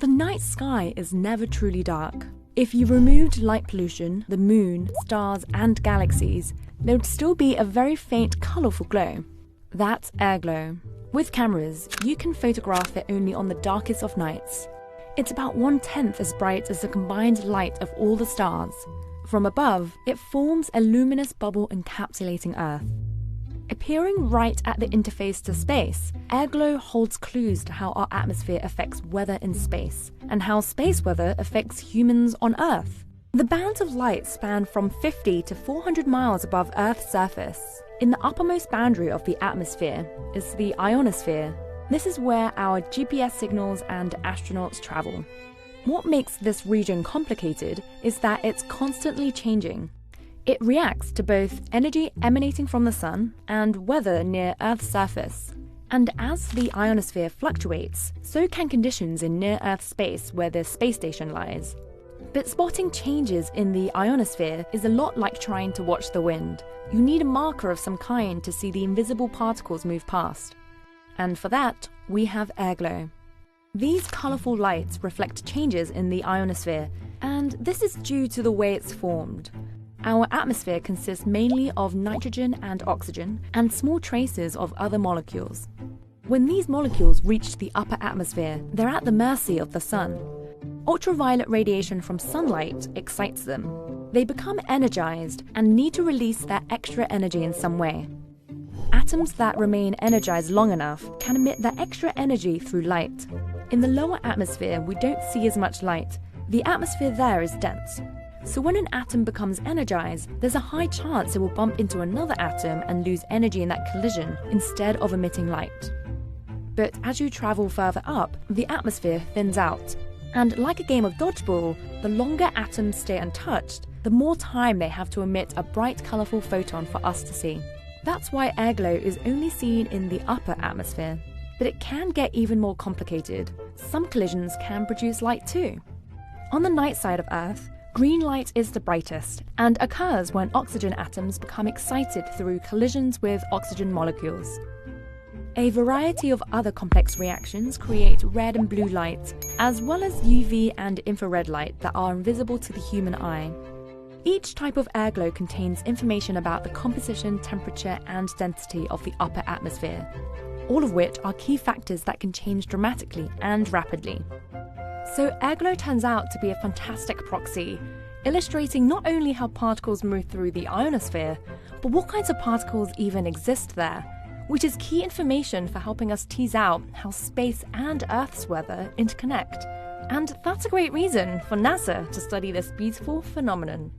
The night sky is never truly dark. If you removed light pollution, the moon, stars, and galaxies, there would still be a very faint, colourful glow. That's air glow. With cameras, you can photograph it only on the darkest of nights. It's about 1/10 as bright as the combined light of all the stars. From above, it forms a luminous bubble encapsulating Earth. Appearing right at the interface to space, airglow holds clues to how our atmosphere affects weather in space, and how space weather affects humans on Earth. The bands of light span from 50 to 400 miles above Earth's surface. In the uppermost boundary of the atmosphere is the ionosphere. This is where our GPS signals and astronauts travel. What makes this region complicated is that it's constantly changing. It reacts to both energy emanating from the sun and weather near Earth's surface. And as the ionosphere fluctuates, so can conditions in near-Earth space where the space station lies. But spotting changes in the ionosphere is a lot like trying to watch the wind. You need a marker of some kind to see the invisible particles move past. And for that, we have airglow. These colourful lights reflect changes in the ionosphere, and this is due to the way it's formed. Our atmosphere consists mainly of nitrogen and oxygen, and small traces of other molecules. When these molecules reach the upper atmosphere, they're at the mercy of the sun. Ultraviolet radiation from sunlight excites them. They become energized and need to release that extra energy in some way. Atoms that remain energized long enough can emit that extra energy through light. In the lower atmosphere, we don't see as much light. The atmosphere there is dense. So when an atom becomes energized, there's a high chance it will bump into another atom and lose energy in that collision instead of emitting light. But as you travel further up, the atmosphere thins out. And like a game of dodgeball, the longer atoms stay untouched, the more time they have to emit a bright, colourful photon for us to see. That's why airglow is only seen in the upper atmosphere. But it can get even more complicated. Some collisions can produce light too. On the night side of Earth, green light is the brightest and occurs when oxygen atoms become excited through collisions with oxygen molecules. A variety of other complex reactions create red and blue light, as well as UV and infrared light that are invisible to the human eye. Each type of airglow contains information about the composition, temperature, and density of the upper atmosphere, all of which are key factors that can change dramatically and rapidly. So airglow turns out to be a fantastic proxy, illustrating not only how particles move through the ionosphere, but what kinds of particles even exist there, which is key information for helping us tease out how space and Earth's weather interconnect. And that's a great reason for NASA to study this beautiful phenomenon.